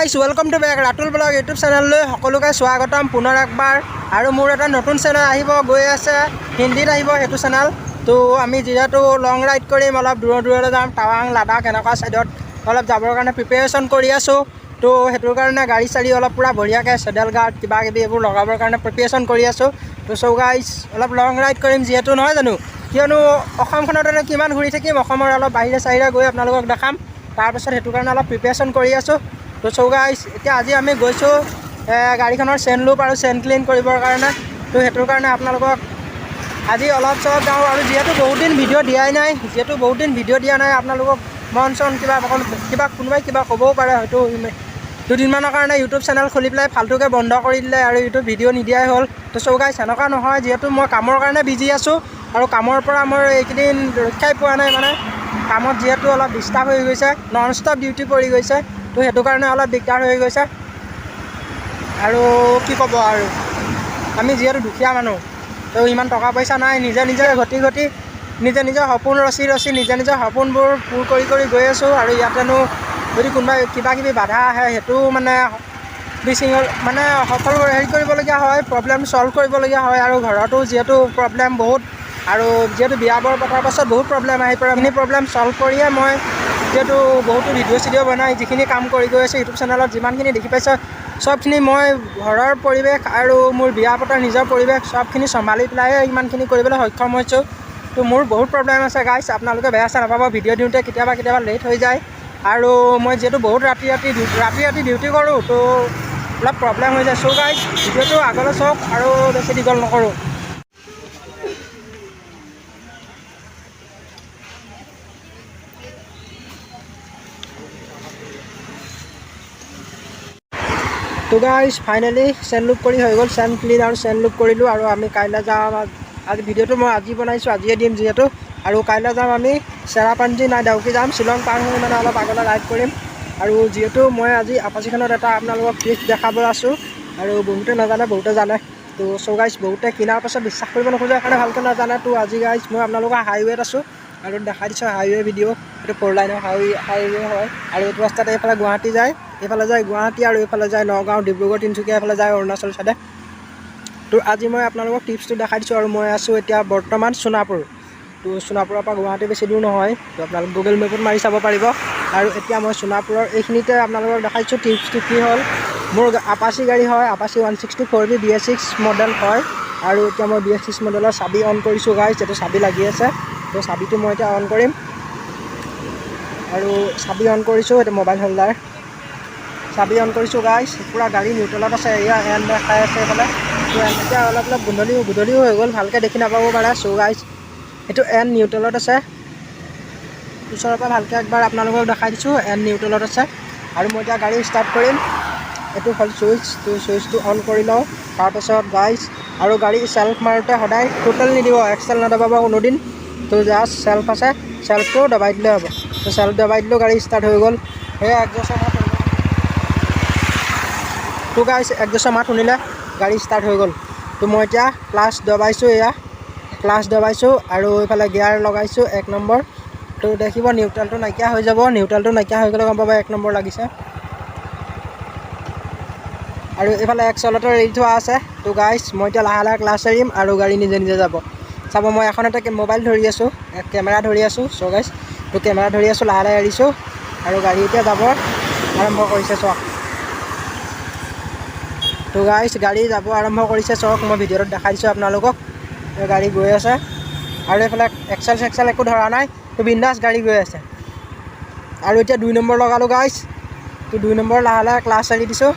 Guys welcome to back Ratul vlog YouTube চেনেললৈ সকলোকে স্বাগতম পুনৰ একবাৰ। আৰু মোৰ এটা নতুন চেনেল আহিব গৈ আছে, হিন্দীত আহিব সেইটো চেনেল। তো আমি যিহেতু লং ৰাইড কৰিম, অলপ দূৰলৈ যাম, টাৱাং লাডাখ এনেকুৱা ছাইডত অলপ যাবৰ কাৰণে প্ৰিপেৰেশ্যন কৰি আছোঁ। তো সেইটোৰ কাৰণে গাড়ী চাড়ী অলপ পূৰা বঢ়িয়াকৈ চেডেল গাৰ্ড কিবা কিবি এইবোৰ লগাবৰ কাৰণে প্ৰিপেৰেশ্যন কৰি আছোঁ। তো চ' গাইজ অলপ লং ৰাইড কৰিম যিহেতু, নহয় জানো, কিয়নো অসমখনতে কিমান ঘূৰি থাকিম, অসমৰ অলপ বাহিৰে চাহিৰে গৈ আপোনালোকক দেখাম। তাৰপাছত সেইটো কাৰণে অলপ প্ৰিপেৰেশ্যন কৰি আছোঁ। তো চ' গাইজ এতিয়া আজি আমি গৈছোঁ গাড়ীখনৰ চেইন লুপ আৰু চেইন ক্লিন কৰিবৰ কাৰণে। তো সেইটোৰ কাৰণে আপোনালোকক আজি অলপ চলপ যাওঁ। আৰু যিহেতু বহুত দিন ভিডিঅ' দিয়া নাই, আপোনালোকক মন চন কিবা কোনোবাই কিবা ক'বও পাৰে, হয়তো দুদিনমানৰ কাৰণে ইউটিউব চেনেল খুলি পেলাই ফাল্টুকৈ বন্ধ কৰি দিলে আৰু ইউটিউব ভিডিঅ' নিদিয়াই হ'ল। তো চ' গাইজ সেনেকুৱা নহয়, যিহেতু মই কামৰ কাৰণে বিজি আছোঁ আৰু কামৰ পৰা মই এইকেইদিন ৰক্ষাই পোৱা নাই। মানে কামত যিহেতু অলপ ডিষ্টাৰ্ব হৈ গৈছে, নন ষ্টপ ডিউটি পৰি গৈছে। তো সেইটো কাৰণে অলপ দিগদাৰ হৈ গৈছে। আৰু কি ক'ব, আৰু আমি যিহেতু দুখীয়া মানুহ, তো ইমান টকা পইচা নাই, নিজে ঘটি নিজে নিজৰ সপোন ৰচি নিজে নিজৰ সপোনবোৰ পূৰ কৰি গৈ আছোঁ। আৰু ইয়াতেনো যদি কোনোবাই কিবা কিবি বাধা আহে, সেইটো মানে সফল কৰিবলগীয়া হয়, প্ৰব্লেম ছল্ভ কৰিবলগীয়া হয়। আৰু ঘৰতো যিহেতু প্ৰব্লেম বহুত, আৰু যিহেতু বিয়া বৰ পতাৰ পাছত বহুত প্ৰব্লেম আহি পৰে, সেইখিনি প্ৰব্লেম ছল্ভ কৰিয়ে মই যিহেতু বহুতো ভিডিঅ' চিডিঅ' বনাই যিখিনি কাম কৰি গৈ আছোঁ ইউটিউব চেনেলত, যিমানখিনি দেখি পাইছে চবখিনি মই ঘৰৰ পৰিৱেশ আৰু মোৰ বিয়া পতাৰ নিজৰ পৰিৱেশ চবখিনি চম্ভালি পেলাই ইমানখিনি কৰিবলৈ সক্ষম হৈছোঁ। তো মোৰ বহুত প্ৰব্লেম আছে গাইজ, আপোনালোকে বেয়া চেয়া নাপাব, ভিডিঅ' দিওঁতে কেতিয়াবা লেট হৈ যায়। আৰু মই যিহেতু বহুত ৰাতি ডিউটি কৰোঁ, তো অলপ প্ৰব্লেম হৈ যায়। চ' গাইজ ভিডিঅ'টো আগলৈ চাওক আৰু বেছি দীঘল নকৰোঁ। তো গাইজ ফাইনেলি চেইন লুপ কৰি হৈ গ'ল, চেইন ক্লিন আৰু চেইন লুপ কৰিলোঁ। আৰু আমি কাইলৈ যাম, আজি ভিডিঅ'টো মই আজি বনাইছোঁ, আজিয়ে দিম যিহেতু। আৰু কাইলৈ যাম আমি চেৰাপুঞ্জী নাই ডাউকি যাম, শ্বিলং পাৰ হৈ মানে অলপ আগলৈ ৰাইড কৰিম। আৰু যিহেতু মই আজি আপাচিখনত এটা আপোনালোকক ট্ৰিক দেখাব আছোঁ, আৰু বহুতে নাজানে বহুতে জানে। তো চ' গাইজ বহুতে কিনাৰ পাছত বিশ্বাস কৰিব নোখোজে কাৰণে ভালকৈ নাজানে। তো আজি গাইজ মই আপোনালোকৰ হাইৱেত আছোঁ আৰু দেখাই দিছোঁ হাইৱে ভিডিঅ'। এইটো 4 লাইনৰ হাইৱে হয়, আৰু এইটো ৰাস্তাতে এইফালে গুৱাহাটী যায়, এইফালে যায় গুৱাহাটী, আৰু এইফালে যায় নগাঁও, ডিব্ৰুগড়, তিনিচুকীয়া, এইফালে যায় অৰুণাচল চাইডে। তো আজি মই আপোনালোকক টিপছটো দেখাই দিছোঁ। আৰু মই আছোঁ এতিয়া বৰ্তমান সোণাপুৰ। তো সোণাপুৰৰ পৰা গুৱাহাটী বেছি দূৰ নহয়, তো আপোনালোক গুগল মেপত মাৰি চাব পাৰিব। আৰু এতিয়া মই সোণাপুৰৰ এইখিনিতে আপোনালোকক দেখাইছোঁ টিপছটো কি হ'ল। মোৰ আপাচি গাড়ী হয়, আপাচি 164B BS6 মডেল হয়। আৰু এতিয়া মই BS6 মডেলৰ চাবি অন কৰিছোঁ গাইজ, এইটো চাবি লাগি আছে। তো চাবিটো মই এতিয়া অন কৰিম, আৰু চাবি অন কৰিছোঁ, এইটো মোবাইল হোল্ডাৰ চাবি অন কৰিছোঁ গাইজ। পূৰা গাড়ী নিউট্ৰেলত আছে, এয়া এন দেখাই আছে এইফালে। তো এতিয়া অলপ গধূলিও হৈ গ'ল, ভালকৈ দেখি নাপাব পাৰে। চ' গাইজ এইটো এন নিউট্ৰেলত আছে, ওচৰৰ পৰা ভালকৈ একবাৰ আপোনালোকক দেখাই দিছোঁ, এন নিউট্ৰেলত আছে। আৰু মই এতিয়া গাড়ী ষ্টাৰ্ট কৰিম, এইটো হ'ল চুইচ। তো চুইচটো অন কৰি লওঁ। তাৰপাছত গাইজ আৰু গাড়ী চেল্ফ মাৰোঁতে সদায় টোটেল নিদিব, এক্সেল নদবাব কোনোদিন। তো জাষ্ট চেল্ফ আছে, চেল্ফটো দবাই দিলে হ'ব। তো চেল্ফ দবাই দিলেও গাড়ী ষ্টাৰ্ট হৈ গ'ল। সেয়া একজছৰ মাত শুনিলে, তো গাইজ একজছৰ মাত শুনিলে গাড়ী ষ্টাৰ্ট হৈ গ'ল। তো মই এতিয়া ক্লাছ দবাইছোঁ, এয়া ক্লাছ দবাইছোঁ, আৰু এইফালে গিয়াৰ লগাইছোঁ 1 নম্বৰ। তো দেখিব নিউট্ৰেলটো নাইকিয়া হৈ যাব, নিউট্ৰেলটো নাইকিয়া হৈ গ'লে গম পাব 1 নম্বৰ লাগিছে। আৰু এইফালে এক্সেলেটৰ এৰি থোৱা আছে। তো গাইজ মই এতিয়া লাহে লাহে ক্লাছ এৰিম আৰু গাড়ী নিজে যাব। চাব মই এখন এটা মোবাইল ধৰি আছোঁ, কেমেৰা ধৰি আছোঁ। চ' গাইজ তো কেমেৰা ধৰি আছোঁ, লাহে লাহে এৰিছোঁ, আৰু গাড়ী এতিয়া যাব আৰম্ভ কৰিছে চাওক। তো গাইজ গাড়ী যাব আৰম্ভ কৰিছে চাওক, মই ভিডিঅ'ত দেখাই দিছোঁ আপোনালোকক। গাড়ী গৈ আছে, আৰু এইফালে এক্সেল চেক্সেল একো ধৰা নাই, তো বিন্দাছ গাড়ী গৈ আছে। আৰু এতিয়া 2 নম্বৰ লগালোঁ গাইজ। তো 2 নম্বৰ লাহে লাহে ক্লাছ এৰি দিছোঁ,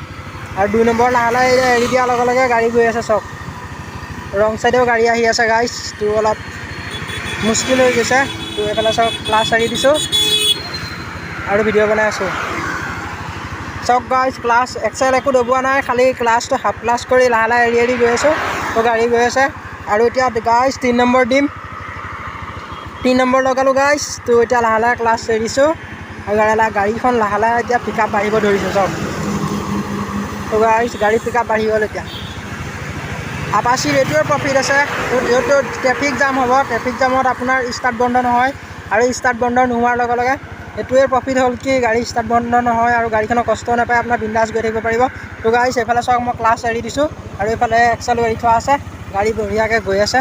আৰু 2 নম্বৰ লাহে লাহে এৰি দিয়াৰ লগে লগে গাড়ী গৈ আছে চাওক। ৰং চাইডেও গাড়ী আহি আছে গাইজ, তো অলপ মুস্কিল হৈ গৈছে। তো এইফালে চাওক ক্লাছ এৰি দিছোঁ আৰু ভিডিঅ' বনাই আছোঁ চাওক গাইজ। ক্লাছ এক্সেল একো দবোৱা নাই, খালি ক্লাছটো হাফ ক্লাছ কৰি লাহে লাহে এৰি গৈ আছোঁ। তো গাড়ী গৈ আছে। আৰু এতিয়া গাইজ 3 নম্বৰ দিম, 3 নম্বৰ লগালোঁ গাইজ। তো এতিয়া লাহে লাহে ক্লাছ এৰিছোঁ, আৰু গাড়ীখন লাহে লাহে এতিয়া পিক আপ বাঢ়িব ধৰিছে চাওক। তো গাইজ গাড়ী পিক আপ বাঢ়ি গ'ল এতিয়া। আপাচিৰ এইটোৱে প্ৰফিট আছে, তো ট্ৰেফিক জাম হ'ব, ট্ৰেফিক জামত আপোনাৰ ষ্টাৰ্ট বন্ধ নহয়, আৰু ষ্টাৰ্ট বন্ধ নোহোৱাৰ লগে লগে এইটোৱে প্ৰফিট হ'ল কি গাড়ী ষ্টাৰ্ট বন্ধ নহয় আৰু গাড়ীখনৰ কষ্ট নাপায়, আপোনাৰ বিন্দাছ গৈ থাকিব পাৰিব। তো গাইছ এইফালে চাওক মই ক্লাছ এৰি দিছোঁ আৰু এইফালে এক্সেলো এৰি থোৱা আছে, গাড়ী বঢ়িয়াকৈ গৈ আছে।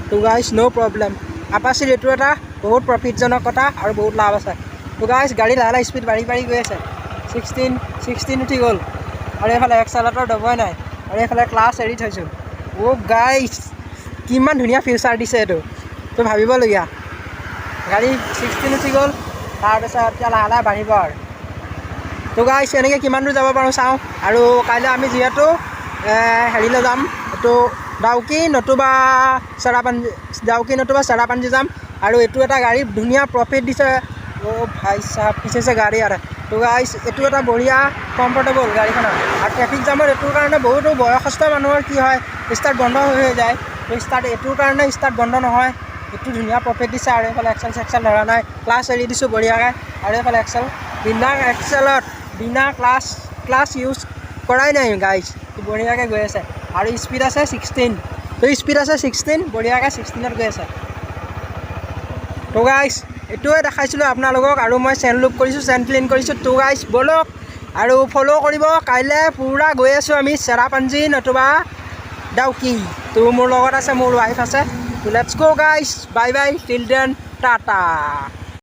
তো গাইছ ন' প্ৰব্লেম। আপাচিৰ এইটো এটা বহুত প্ৰফিটজনক কথা আৰু বহুত লাভ আছে। তো গাইছ গাড়ী লাহে লাহে স্পীড বাঢ়ি গৈ আছে। 16 উঠি গ'ল আৰু এইফালে এক্সেলেটৰ দবাই নাই আৰু এইফালে ক্লাছ এৰি থৈছোঁ। গাইছ কিমান ধুনীয়া ফিউচাৰ দিছে এইটো, তো ভাবিবলগীয়া। গাড়ী 16 উঠি গ'ল, তাৰপিছত এতিয়া লাহে লাহে বাঢ়িব আৰু। তো গাইছ এনেকৈ কিমান দূৰ যাব পাৰোঁ চাওঁ। আৰু কাইলৈ আমি যিহেতু হেৰিলৈ যাম, এইটো ডাউকি নতুবা চেৰাপাঞ্জি যাম। আৰু এইটো এটা গাড়ী ধুনীয়া প্ৰফিট দিছে। ভাই চাহ পিছে গাড়ী আৰু। তো গাইছ এইটো এটা বঢ়িয়া কমফৰ্টেবল গাড়ীখনত। আৰু ট্ৰেফিক জামত এইটোৰ কাৰণে বহুতো বয়সস্থ মানুহৰ কি হয় ষ্টাৰ্ট বন্ধ হৈ যায়। তো এইটোৰ কাৰণে ষ্টাৰ্ট বন্ধ নহয়। এইটো ধুনীয়া প্ৰফিট দিছে আৰু এইফালে এক্সেল ধৰা নাই, ক্লাছ এৰি দিছোঁ বঢ়িয়াকৈ। আৰু এইফালে বিনা ক্লাছ ইউজ কৰাই নাই গাইছ, বঢ়িয়াকৈ গৈ আছে। আৰু স্পীড আছে 16, তো স্পীড আছে 16, বঢ়িয়াকৈ 16ত গৈ আছে। তো গাইছ এইটোৱে দেখাইছিলোঁ আপোনালোকক আৰু মই চেন লুপ কৰিছোঁ, চেন ক্লিন কৰিছোঁ। তো গাইছ ব'লক আৰু ফ'ল' কৰিব। কাইলৈ পূৰা গৈ আছোঁ আমি চেৰাপাঞ্জি নতুবা ডাউকি। তো মোৰ লগত আছে, মোৰ ৱাইফ আছে। তো লেটছ গ' গাইছ, bye bye, till then Tata.